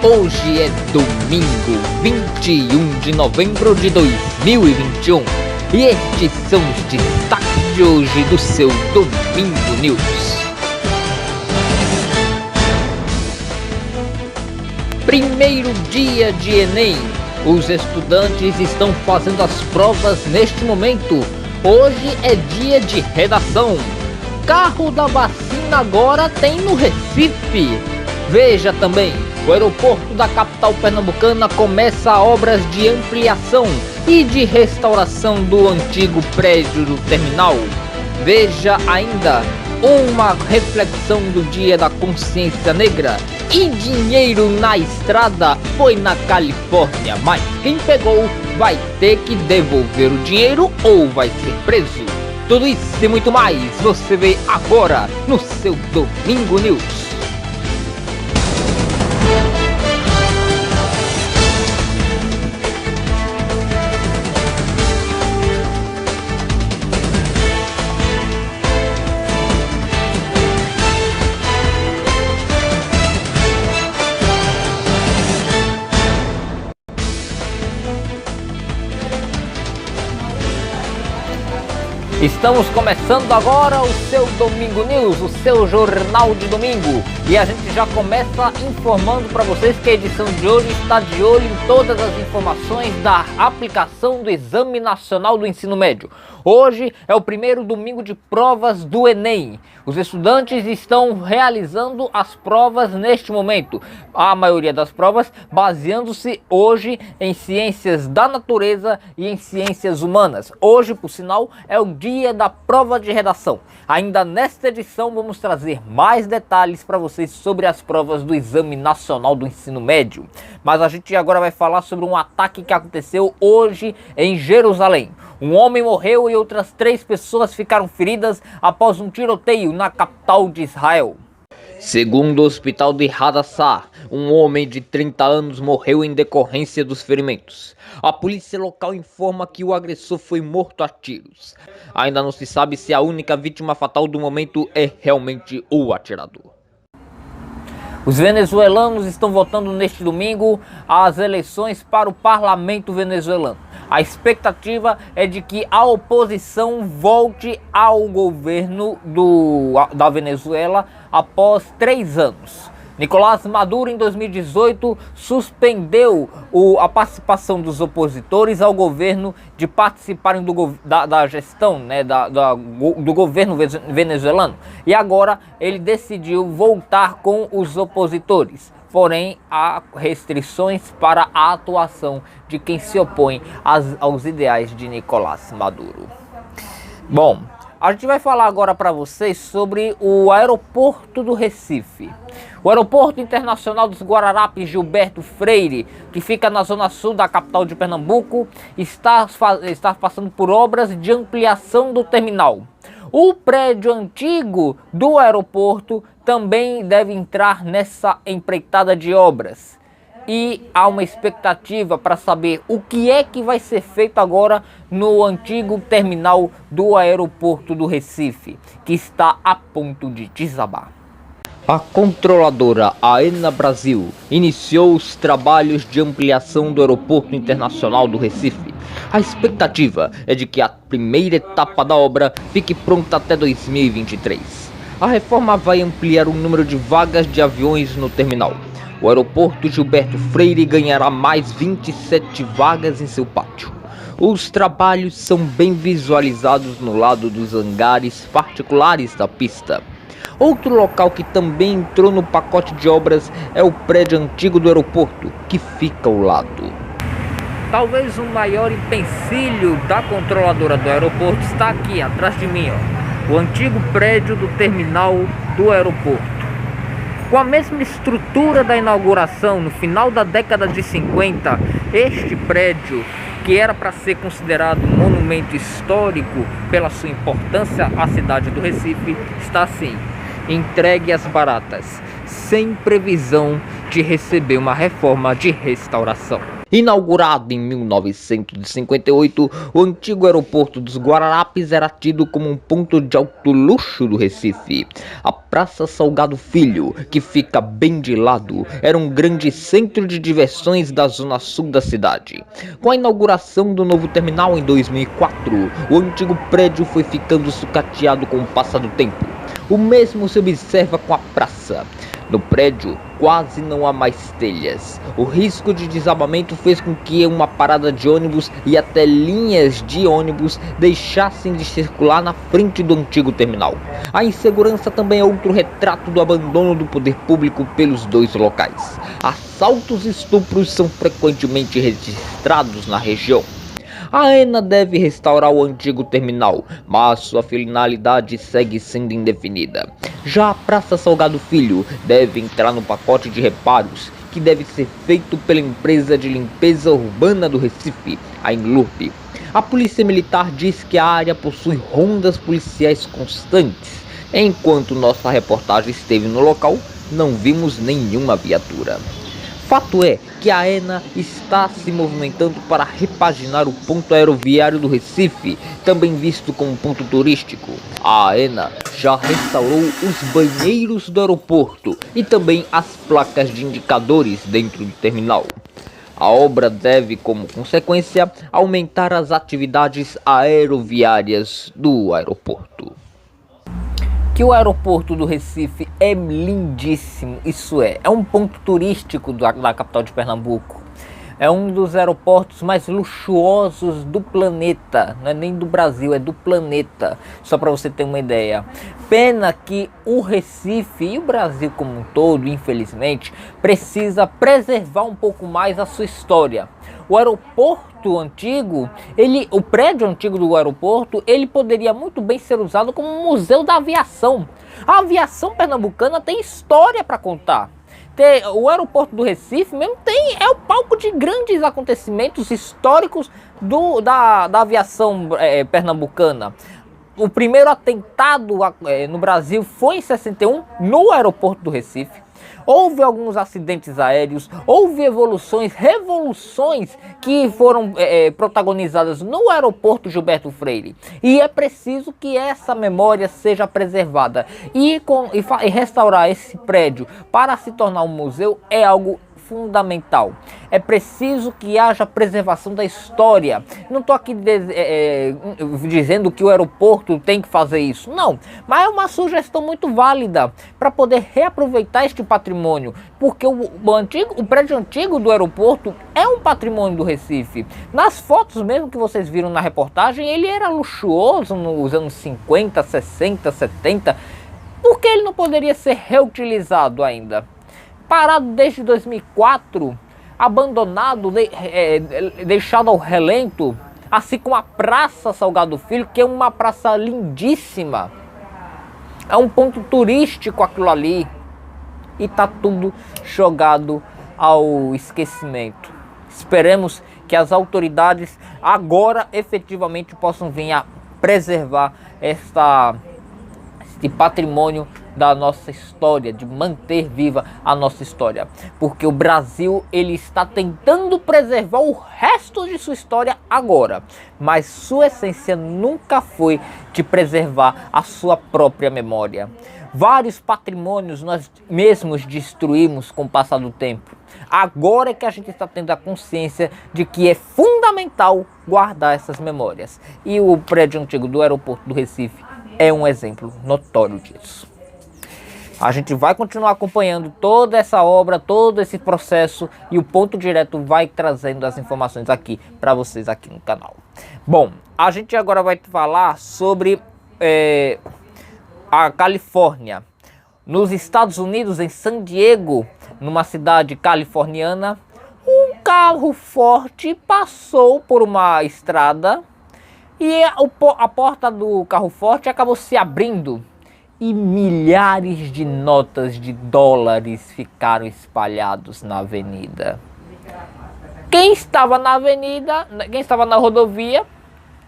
Hoje é domingo, 21 de novembro de 2021 e estes são os destaques de hoje do seu Domingo News. Primeiro dia de Enem. Os estudantes estão fazendo as provas neste momento. Hoje é dia de redação. Carro da vacina agora tem no Recife. Veja também, o aeroporto da capital pernambucana começa obras de ampliação e de restauração do antigo prédio do terminal. Veja ainda uma reflexão do Dia da Consciência Negra. E dinheiro na estrada foi na Califórnia, mas quem pegou vai ter que devolver o dinheiro ou vai ser preso. Tudo isso e muito mais você vê agora no seu Domingo News. Estamos começando agora o seu Domingo News, o seu jornal de domingo. E a gente já começa informando para vocês que a edição de hoje está de olho em todas as informações da aplicação do Exame Nacional do Ensino Médio. Hoje é o primeiro domingo de provas do Enem. Os estudantes estão realizando as provas neste momento. A maioria das provas baseando-se hoje em ciências da natureza e em ciências humanas. Hoje, por sinal, é o dia da prova de redação. Ainda nesta edição vamos trazer mais detalhes para vocês sobre as provas do Exame Nacional do Ensino Médio. Mas a gente agora vai falar sobre um ataque que aconteceu hoje em Jerusalém. Um homem morreu e outras 3 pessoas ficaram feridas após um tiroteio na capital de Israel. Segundo o hospital de Hadassah, um homem de 30 anos morreu em decorrência dos ferimentos. A polícia local informa que o agressor foi morto a tiros. Ainda não se sabe se a única vítima fatal do momento é realmente o atirador. Os venezuelanos estão votando neste domingo as eleições para o parlamento venezuelano. A expectativa é de que a oposição volte ao governo da Venezuela após 3 anos. Nicolás Maduro, em 2018, suspendeu a participação dos opositores ao governo de participarem da gestão, do governo venezuelano. E agora ele decidiu voltar com os opositores. Porém, há restrições para a atuação de quem se opõe aos ideais de Nicolás Maduro. Bom, a gente vai falar agora para vocês sobre o aeroporto do Recife. O Aeroporto Internacional dos Guararapes Gilberto Freire, que fica na zona sul da capital de Pernambuco, está passando por obras de ampliação do terminal. O prédio antigo do aeroporto também deve entrar nessa empreitada de obras. E há uma expectativa para saber o que é que vai ser feito agora no antigo terminal do aeroporto do Recife, que está a ponto de desabar. A controladora AENA Brasil iniciou os trabalhos de ampliação do Aeroporto Internacional do Recife. A expectativa é de que a primeira etapa da obra fique pronta até 2023. A reforma vai ampliar o número de vagas de aviões no terminal. O aeroporto Gilberto Freire ganhará mais 27 vagas em seu pátio. Os trabalhos são bem visualizados no lado dos hangares particulares da pista. Outro local que também entrou no pacote de obras é o prédio antigo do aeroporto, que fica ao lado. Talvez o maior empecilho da controladora do aeroporto está aqui, atrás de mim, ó. O antigo prédio do terminal do aeroporto. Com a mesma estrutura da inauguração no final da década de 50, este prédio, que era para ser considerado um monumento histórico pela sua importância à cidade do Recife, está assim, entregue às baratas, sem previsão de receber uma reforma de restauração. Inaugurado em 1958, o antigo aeroporto dos Guararapes era tido como um ponto de alto luxo do Recife. A Praça Salgado Filho, que fica bem de lado, era um grande centro de diversões da zona sul da cidade. Com a inauguração do novo terminal em 2004, o antigo prédio foi ficando sucateado com o passar do tempo. O mesmo se observa com a praça. No prédio, quase não há mais telhas. O risco de desabamento fez com que uma parada de ônibus e até linhas de ônibus deixassem de circular na frente do antigo terminal. A insegurança também é outro retrato do abandono do poder público pelos dois locais. Assaltos e estupros são frequentemente registrados na região. A AENA deve restaurar o antigo terminal, mas sua finalidade segue sendo indefinida. Já a Praça Salgado Filho deve entrar no pacote de reparos, que deve ser feito pela empresa de limpeza urbana do Recife, a Inlurb. A Polícia Militar diz que a área possui rondas policiais constantes. Enquanto nossa reportagem esteve no local, não vimos nenhuma viatura. Fato é que a AENA está se movimentando para repaginar o ponto aeroviário do Recife, também visto como ponto turístico. A AENA já restaurou os banheiros do aeroporto e também as placas de indicadores dentro do terminal. A obra deve, como consequência, aumentar as atividades aeroviárias do aeroporto. Que o aeroporto do Recife é lindíssimo, isso é um ponto turístico da capital de Pernambuco. É um dos aeroportos mais luxuosos do planeta, não é nem do Brasil, é do planeta, só para você ter uma ideia. Pena que o Recife e o Brasil como um todo, infelizmente, precisa preservar um pouco mais a sua história. O aeroporto antigo, o prédio antigo do aeroporto, ele poderia muito bem ser usado como um museu da aviação. A aviação pernambucana tem história para contar. O aeroporto do Recife mesmo é o palco de grandes acontecimentos históricos da aviação pernambucana. O primeiro atentado no Brasil foi em 61 no aeroporto do Recife. Houve alguns acidentes aéreos, houve revoluções que foram protagonizadas no aeroporto Gilberto Freire. E é preciso que essa memória seja preservada. E restaurar esse prédio para se tornar um museu é algo fundamental. É preciso que haja preservação da história. Não estou aqui dizendo que o aeroporto tem que fazer isso, não, mas é uma sugestão muito válida para poder reaproveitar este patrimônio, porque o prédio antigo do aeroporto é um patrimônio do Recife. Nas fotos mesmo que vocês viram na reportagem, ele era luxuoso nos anos 50, 60, 70, por que ele não poderia ser reutilizado ainda? Parado desde 2004, abandonado, deixado ao relento, assim como a Praça Salgado Filho, que é uma praça lindíssima. É um ponto turístico aquilo ali. E está tudo jogado ao esquecimento. Esperemos que as autoridades agora efetivamente possam vir a preservar este patrimônio da nossa história, de manter viva a nossa história, porque o Brasil ele está tentando preservar o resto de sua história agora, mas sua essência nunca foi de preservar a sua própria memória. Vários patrimônios nós mesmos destruímos com o passar do tempo. Agora é que a gente está tendo a consciência de que é fundamental guardar essas memórias, e o prédio antigo do aeroporto do Recife é um exemplo notório disso. A gente vai continuar acompanhando toda essa obra, todo esse processo, e o Ponto Direto vai trazendo as informações aqui para vocês aqui no canal. Bom, a gente agora vai falar sobre a Califórnia. Nos Estados Unidos, em San Diego, numa cidade californiana, um carro forte passou por uma estrada e a porta do carro forte acabou se abrindo. E milhares de notas de dólares ficaram espalhados na avenida. Quem estava na avenida, quem estava na rodovia,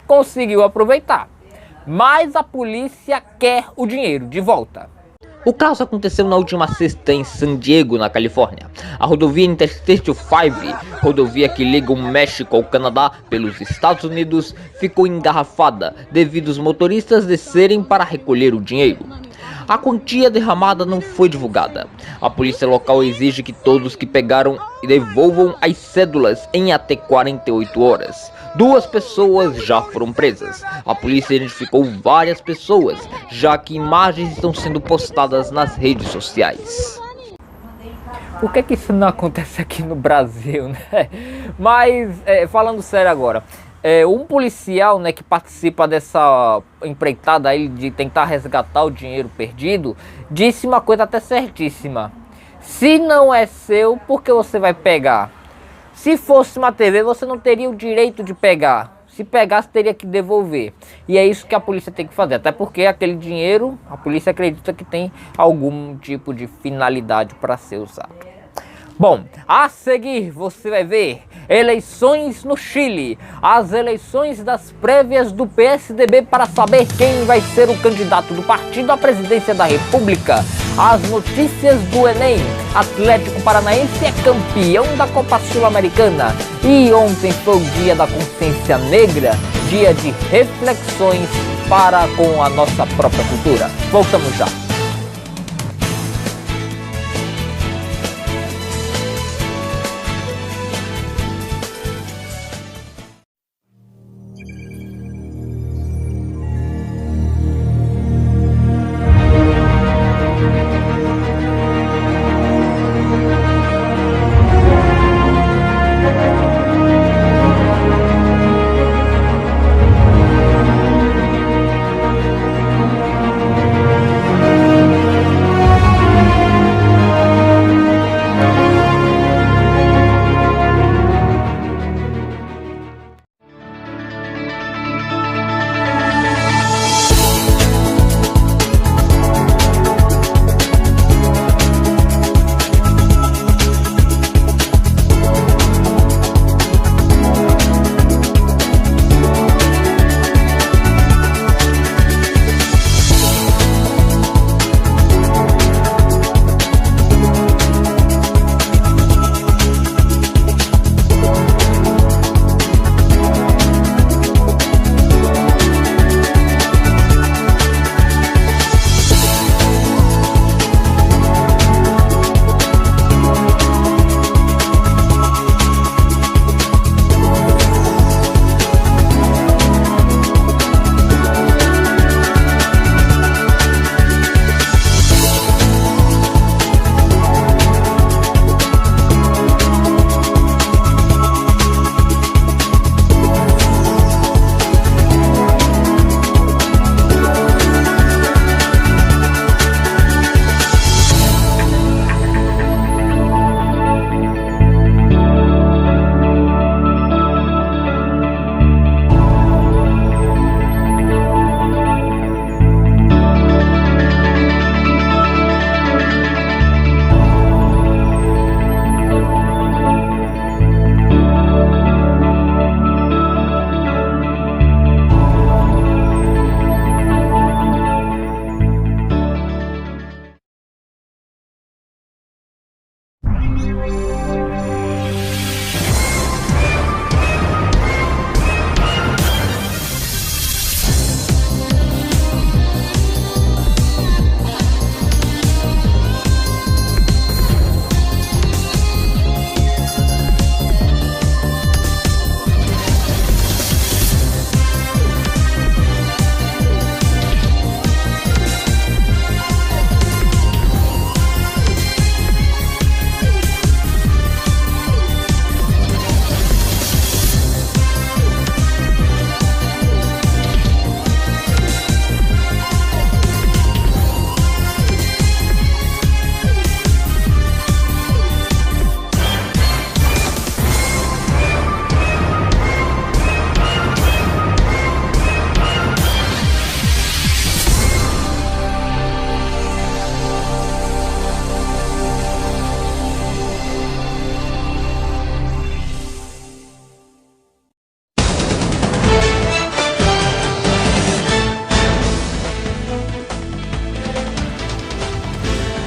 conseguiu aproveitar. Mas a polícia quer o dinheiro de volta. O caso aconteceu na última sexta em San Diego, na Califórnia. A rodovia Interstate 5, rodovia que liga o México ao Canadá pelos Estados Unidos, ficou engarrafada devido aos motoristas descerem para recolher o dinheiro. A quantia derramada não foi divulgada. A polícia local exige que todos que pegaram devolvam as cédulas em até 48 horas. 2 pessoas já foram presas. A polícia identificou várias pessoas, já que imagens estão sendo postadas nas redes sociais. Por que isso não acontece aqui no Brasil, né? Mas, falando sério agora, um policial, né, que participa dessa empreitada aí de tentar resgatar o dinheiro perdido, disse uma coisa até certíssima: se não é seu, por que você vai pegar? Se fosse uma TV, você não teria o direito de pegar. Se pegasse, teria que devolver. E é isso que a polícia tem que fazer. Até porque aquele dinheiro, a polícia acredita que tem algum tipo de finalidade para ser usado. Bom, a seguir você vai ver eleições no Chile, as eleições das prévias do PSDB para saber quem vai ser o candidato do partido à presidência da República, as notícias do Enem, Atlético Paranaense é campeão da Copa Sul-Americana e ontem foi o dia da consciência negra, dia de reflexões para com a nossa própria cultura. Voltamos já.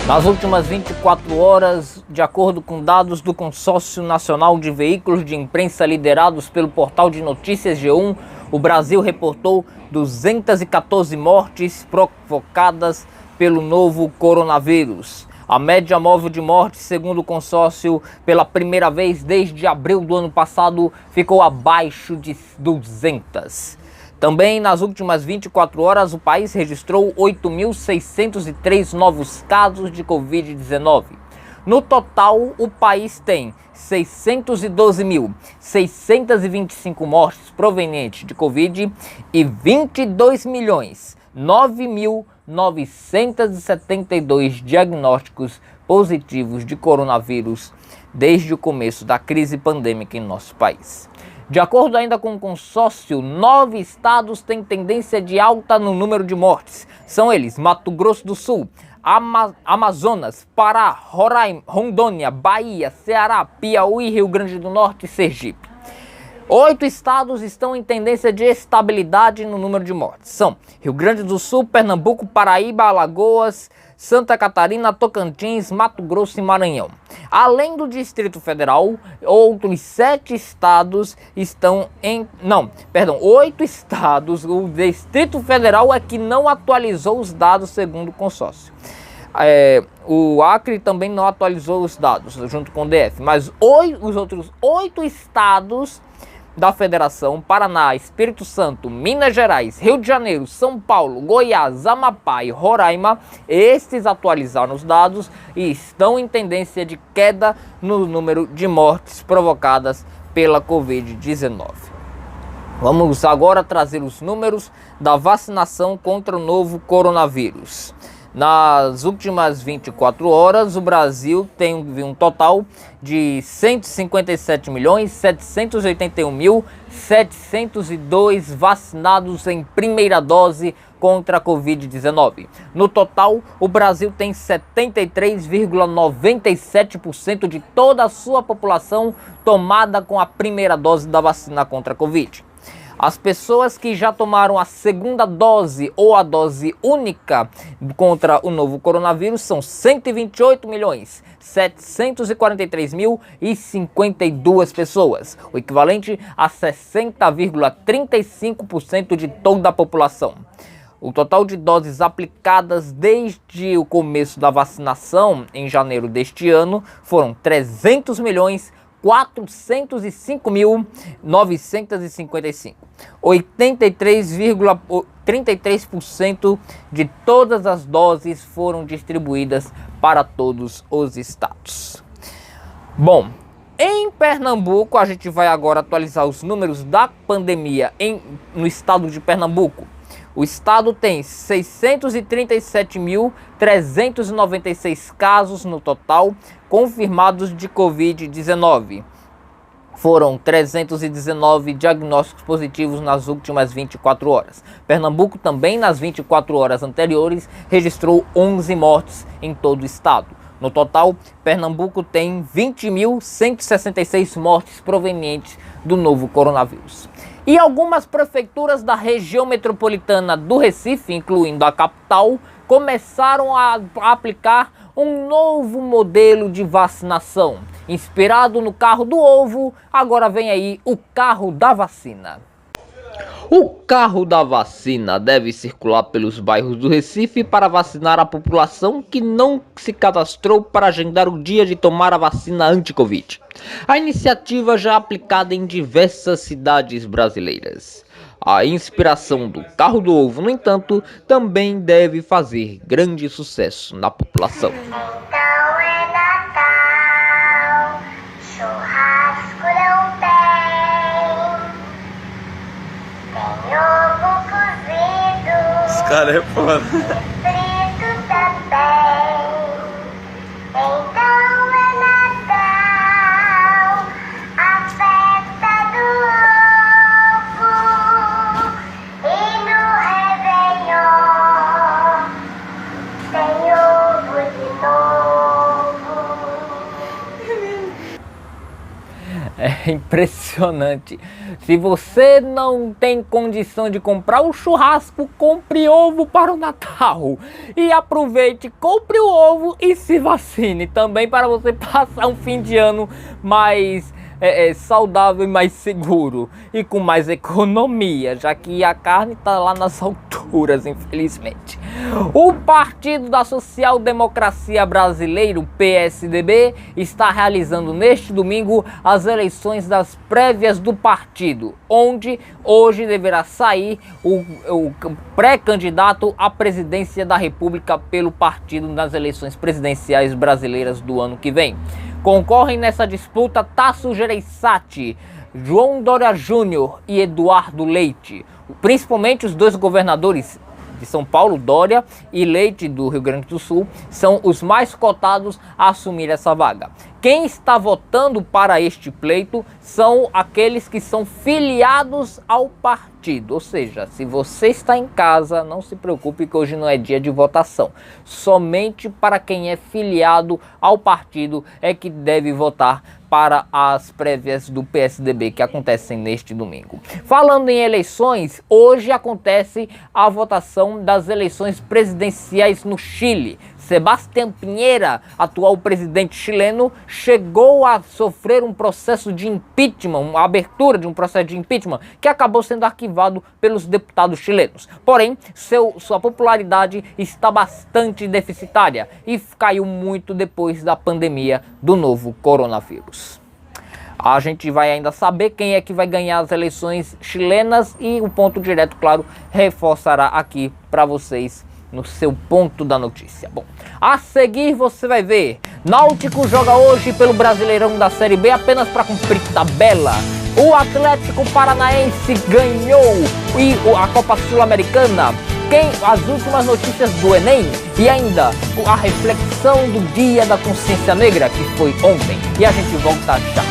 Nas últimas 24 horas, de acordo com dados do Consórcio Nacional de Veículos de Imprensa liderados pelo portal de notícias G1, o Brasil reportou 214 mortes provocadas pelo novo coronavírus. A média móvel de mortes, segundo o consórcio, pela primeira vez desde abril do ano passado, ficou abaixo de 200. Também nas últimas 24 horas, o país registrou 8.603 novos casos de Covid-19. No total, o país tem 612.625 mortes provenientes de Covid e 22.009.972 diagnósticos positivos de coronavírus desde o começo da crise pandêmica em nosso país. De acordo ainda com o consórcio, 9 estados têm tendência de alta no número de mortes. São eles: Mato Grosso do Sul, Amazonas, Pará, Roraima, Rondônia, Bahia, Ceará, Piauí, Rio Grande do Norte e Sergipe. 8 estados estão em tendência de estabilidade no número de mortes. São Rio Grande do Sul, Pernambuco, Paraíba, Alagoas, Santa Catarina, Tocantins, Mato Grosso e Maranhão. Além do Distrito Federal, outros 7 estados estão em... Não, perdão, 8 estados. O Distrito Federal é que não atualizou os dados segundo o consórcio. O Acre também não atualizou os dados junto com o DF, mas os outros 8 estados da Federação, Paraná, Espírito Santo, Minas Gerais, Rio de Janeiro, São Paulo, Goiás, Amapá e Roraima, estes atualizaram os dados e estão em tendência de queda no número de mortes provocadas pela Covid-19. Vamos agora trazer os números da vacinação contra o novo coronavírus. Nas últimas 24 horas, o Brasil tem um total de 157.781.702 vacinados em primeira dose contra a Covid-19. No total, o Brasil tem 73,97% de toda a sua população tomada com a primeira dose da vacina contra a Covid. As pessoas que já tomaram a segunda dose ou a dose única contra o novo coronavírus são 128.743.052 pessoas, o equivalente a 60,35% de toda a população. O total de doses aplicadas desde o começo da vacinação, em janeiro deste ano, foram 300.405.955. 83,33% de todas as doses foram distribuídas para todos os estados. Bom, em Pernambuco, a gente vai agora atualizar os números da pandemia no estado de Pernambuco. O estado tem 637.396 casos no total confirmados de Covid-19. Foram 319 diagnósticos positivos nas últimas 24 horas. Pernambuco também, nas 24 horas anteriores, registrou 11 mortes em todo o estado. No total, Pernambuco tem 20.166 mortes provenientes do novo coronavírus. E algumas prefeituras da região metropolitana do Recife, incluindo a capital, começaram a aplicar um novo modelo de vacinação. Inspirado no carro do ovo, agora vem aí o carro da vacina. O carro da vacina deve circular pelos bairros do Recife para vacinar a população que não se cadastrou para agendar o dia de tomar a vacina anti-Covid. A iniciativa já é aplicada em diversas cidades brasileiras. A inspiração do carro do ovo, no entanto, também deve fazer grande sucesso na população. Então é Natal, churrasco não tem, tem ovo cozido, Esse cara é foda. frito também. Então é Natal, a festa do ovo, e no Réveillon tem ovo de novo. É impressionante. Se você não tem condição de comprar um churrasco, compre ovo para o Natal. E aproveite, compre o ovo e se vacine também para você passar um fim de ano mais saudável e mais seguro. E com mais economia, já que a carne está lá nas alturas, infelizmente. O Partido da Social Democracia Brasileira, o PSDB, está realizando neste domingo as eleições das prévias do partido, onde hoje deverá sair o pré-candidato à presidência da República pelo partido nas eleições presidenciais brasileiras do ano que vem. Concorrem nessa disputa Tasso Gereissati, João Dória Júnior e Eduardo Leite, principalmente os dois governadores de São Paulo, Dória, e Leite, do Rio Grande do Sul, são os mais cotados a assumir essa vaga. Quem está votando para este pleito são aqueles que são filiados ao partido. Ou seja, se você está em casa, não se preocupe que hoje não é dia de votação. Somente para quem é filiado ao partido é que deve votar para as prévias do PSDB que acontecem neste domingo. Falando em eleições, hoje acontece a votação das eleições presidenciais no Chile. Sebastián Piñera, atual presidente chileno, chegou a sofrer um processo de impeachment, a abertura de um processo de impeachment que acabou sendo arquivado pelos deputados chilenos. Porém, sua popularidade está bastante deficitária e caiu muito depois da pandemia do novo coronavírus. A gente vai ainda saber quem é que vai ganhar as eleições chilenas e o Ponto Direto, claro, reforçará aqui para vocês no seu ponto da notícia. Bom, a seguir você vai ver: Náutico joga hoje pelo Brasileirão da Série B apenas para cumprir tabela. O Atlético Paranaense ganhou a Copa Sul-Americana. As últimas notícias do Enem e ainda a reflexão do Dia da Consciência Negra, que foi ontem. E a gente volta já.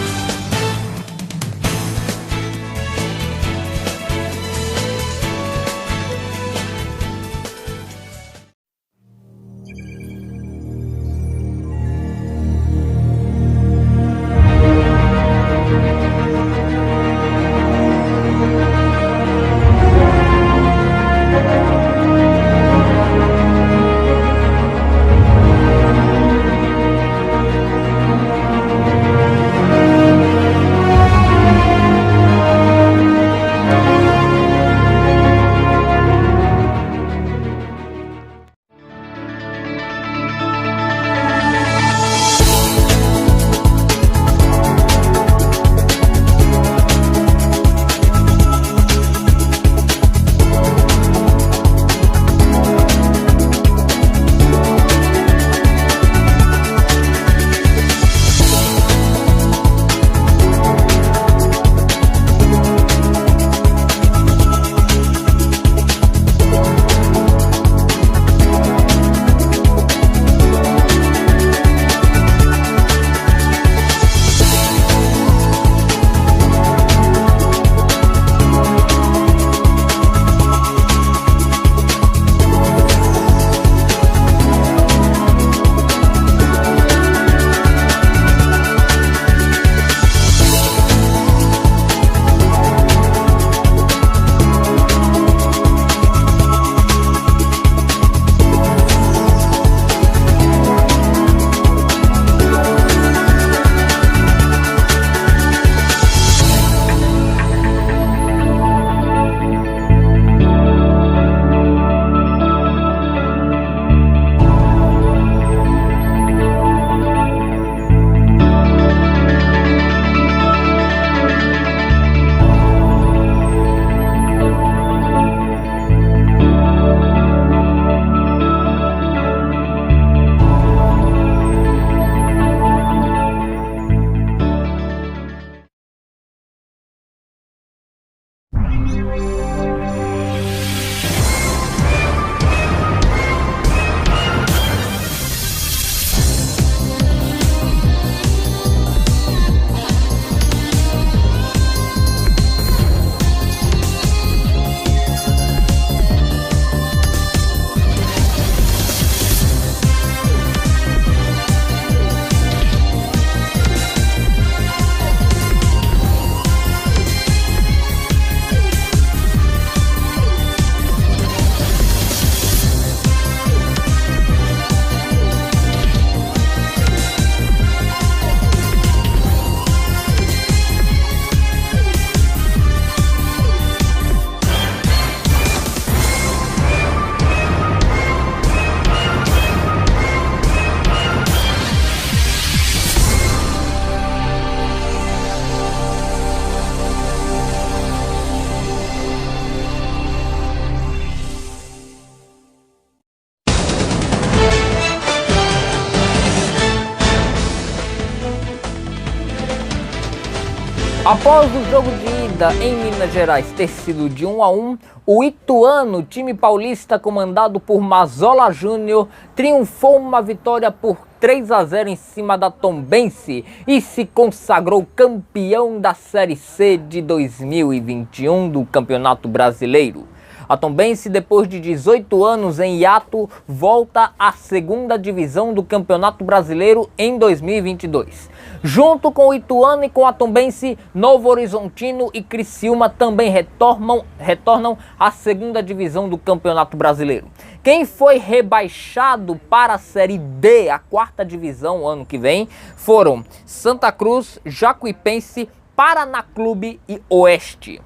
Após o jogo de ida em Minas Gerais ter sido de 1-1, o Ituano, time paulista comandado por Mazola Júnior, triunfou uma vitória por 3-0 em cima da Tombense e se consagrou campeão da Série C de 2021 do Campeonato Brasileiro. A Tombense, depois de 18 anos em hiato, volta à segunda divisão do Campeonato Brasileiro em 2022. Junto com o Ituano e com a Tombense, Novo Horizontino e Criciúma também retornam à segunda divisão do Campeonato Brasileiro. Quem foi rebaixado para a Série D, a quarta divisão, ano que vem, foram Santa Cruz, Jacuipense, Paraná Clube e Oeste.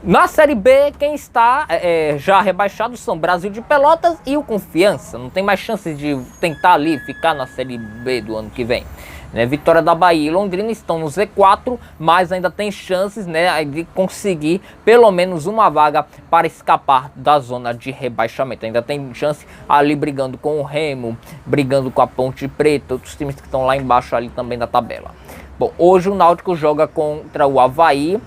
Na Série B, quem está já rebaixado são Brasil de Pelotas e o Confiança. Não tem mais chances de tentar ali ficar na Série B do ano que vem. Vitória da Bahia e Londrina estão no Z4, mas ainda tem chances de conseguir pelo menos uma vaga para escapar da zona de rebaixamento. Ainda tem chance ali brigando com o Remo, brigando com a Ponte Preta, outros times que estão lá embaixo ali também da tabela. Bom, hoje o Náutico joga contra o Avaí,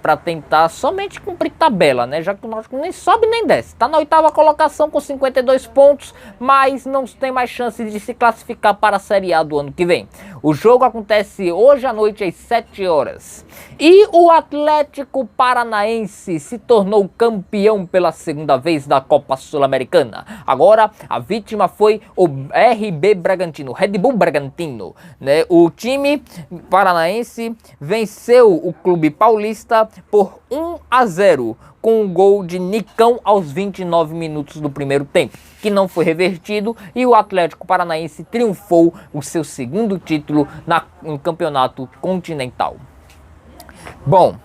para tentar somente cumprir tabela, já que o Náutico nem sobe nem desce. Está na 8ª colocação com 52 pontos, mas não tem mais chance de se classificar para a Série A do ano que vem. O jogo acontece hoje à noite às 7 horas. E o Atlético Paranaense se tornou campeão pela segunda vez da Copa Sul-Americana. Agora a vítima foi o RB Bragantino, Red Bull Bragantino. O time paranaense venceu o clube paulista por 1-0, com um gol de Nicão aos 29 minutos do primeiro tempo, que não foi revertido, e o Atlético Paranaense triunfou o seu segundo título no campeonato continental. Bom,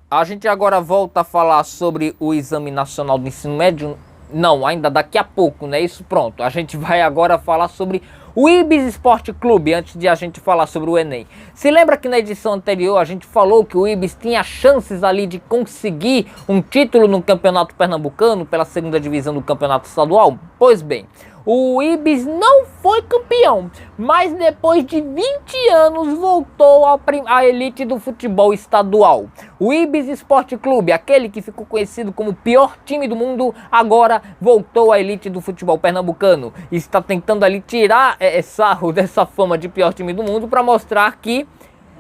a gente agora volta a falar sobre o Exame Nacional do Ensino Médio. Não, ainda daqui a pouco, isso pronto. A gente vai agora falar sobre o Ibis Esporte Clube, antes de a gente falar sobre o Enem. Se lembra que na edição anterior a gente falou que o Ibis tinha chances ali de conseguir um título no Campeonato Pernambucano, pela segunda divisão do Campeonato Estadual? Pois bem, o Ibis não foi campeão, mas depois de 20 anos voltou à elite do futebol estadual. O Ibis Esporte Clube, aquele que ficou conhecido como o pior time do mundo, agora voltou à elite do futebol pernambucano. E está tentando ali tirar sarro dessa fama de pior time do mundo para mostrar que,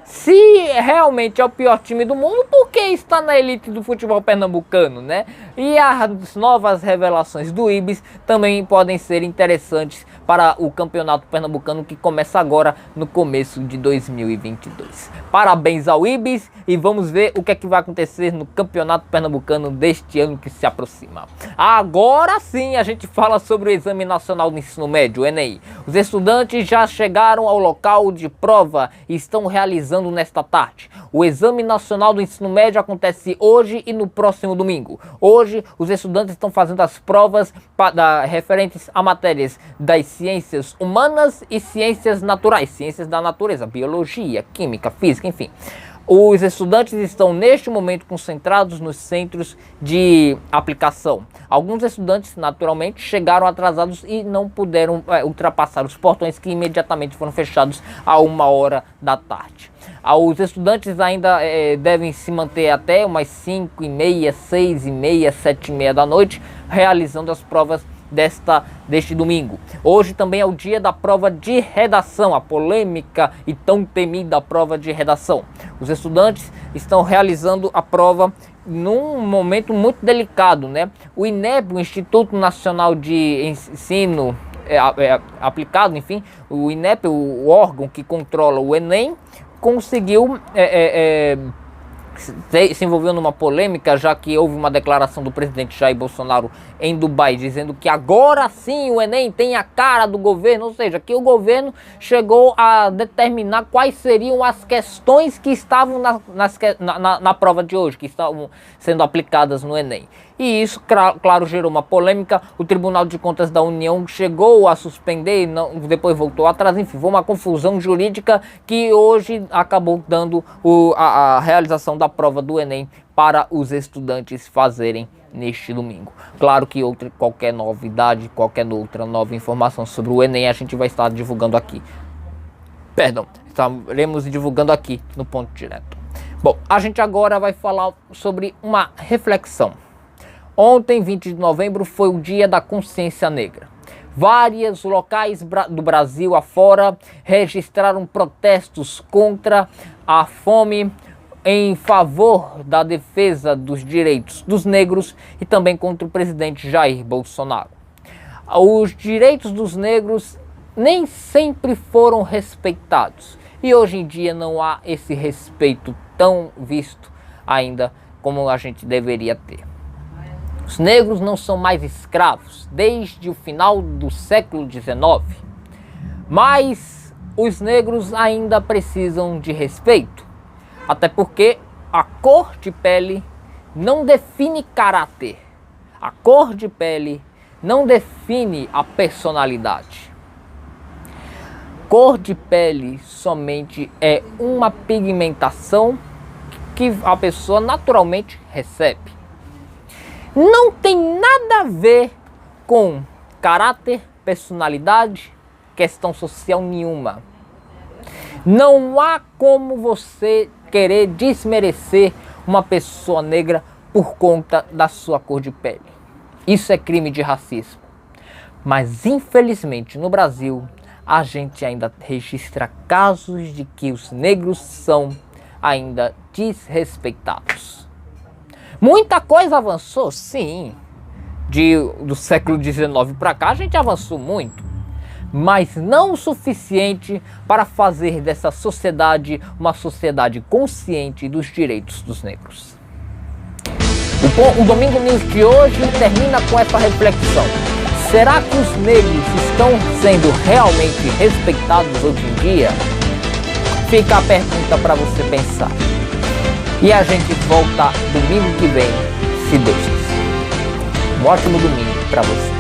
se realmente é o pior time do mundo, por que está na elite do futebol pernambucano, E as novas revelações do Ibis também podem ser interessantes para o campeonato pernambucano, que começa agora no começo de 2022. Parabéns ao Ibis e vamos ver o que é que vai acontecer no campeonato pernambucano deste ano que se aproxima. Agora sim a gente fala sobre o Exame Nacional do Ensino Médio, o Enem. Os estudantes já chegaram ao local de prova e estão realizando nesta tarde. O Exame Nacional do Ensino Médio acontece hoje e no próximo domingo. Hoje, os estudantes estão fazendo as provas referentes a matérias das ciências humanas e ciências naturais, ciências da natureza, biologia, química, física, enfim. Os estudantes estão neste momento concentrados nos centros de aplicação. Alguns estudantes, naturalmente, chegaram atrasados e não puderam ultrapassar os portões, que imediatamente foram fechados a 1h da tarde. Os estudantes ainda devem se manter até umas 5h30, 6h30, 7h30 da noite, realizando as provas deste domingo. Hoje também é o dia da prova de redação, a polêmica e tão temida prova de redação. Os estudantes estão realizando a prova num momento muito delicado, O INEP, o Instituto Nacional de Ensino Aplicado, enfim, o INEP, o órgão que controla o Enem, conseguiu se envolveu numa polêmica, já que houve uma declaração do presidente Jair Bolsonaro em Dubai, dizendo que agora sim o Enem tem a cara do governo, ou seja, que o governo chegou a determinar quais seriam as questões que estavam na prova de hoje, que estavam sendo aplicadas no Enem. E isso, claro, gerou uma polêmica. O Tribunal de Contas da União chegou a suspender, depois voltou atrás. Enfim, foi uma confusão jurídica que hoje acabou dando a realização da prova do Enem para os estudantes fazerem neste domingo. Claro que qualquer novidade, qualquer outra nova informação sobre o Enem, a gente vai estar divulgando aqui. Estaremos divulgando aqui no Ponto Direto. Bom, a gente agora vai falar sobre uma reflexão. Ontem, 20 de novembro, foi o Dia da Consciência Negra. Vários locais do Brasil afora registraram protestos contra a fome, em favor da defesa dos direitos dos negros e também contra o presidente Jair Bolsonaro. Os direitos dos negros nem sempre foram respeitados e hoje em dia não há esse respeito tão visto ainda como a gente deveria ter. Os negros não são mais escravos desde o final do século XIX, mas os negros ainda precisam de respeito, até porque a cor de pele não define caráter, a cor de pele não define a personalidade. Cor de pele somente é uma pigmentação que a pessoa naturalmente recebe. Não tem nada a ver com caráter, personalidade, questão social nenhuma. Não há como você querer desmerecer uma pessoa negra por conta da sua cor de pele. Isso é crime de racismo. Mas infelizmente no Brasil a gente ainda registra casos de que os negros são ainda desrespeitados. Muita coisa avançou, sim. Do século XIX para cá a gente avançou muito, mas não o suficiente para fazer dessa sociedade uma sociedade consciente dos direitos dos negros. O Domingo News de hoje termina com essa reflexão. Será que os negros estão sendo realmente respeitados hoje em dia? Fica a pergunta para você pensar. E a gente volta domingo que vem, se Deus quiser. Um ótimo domingo para você.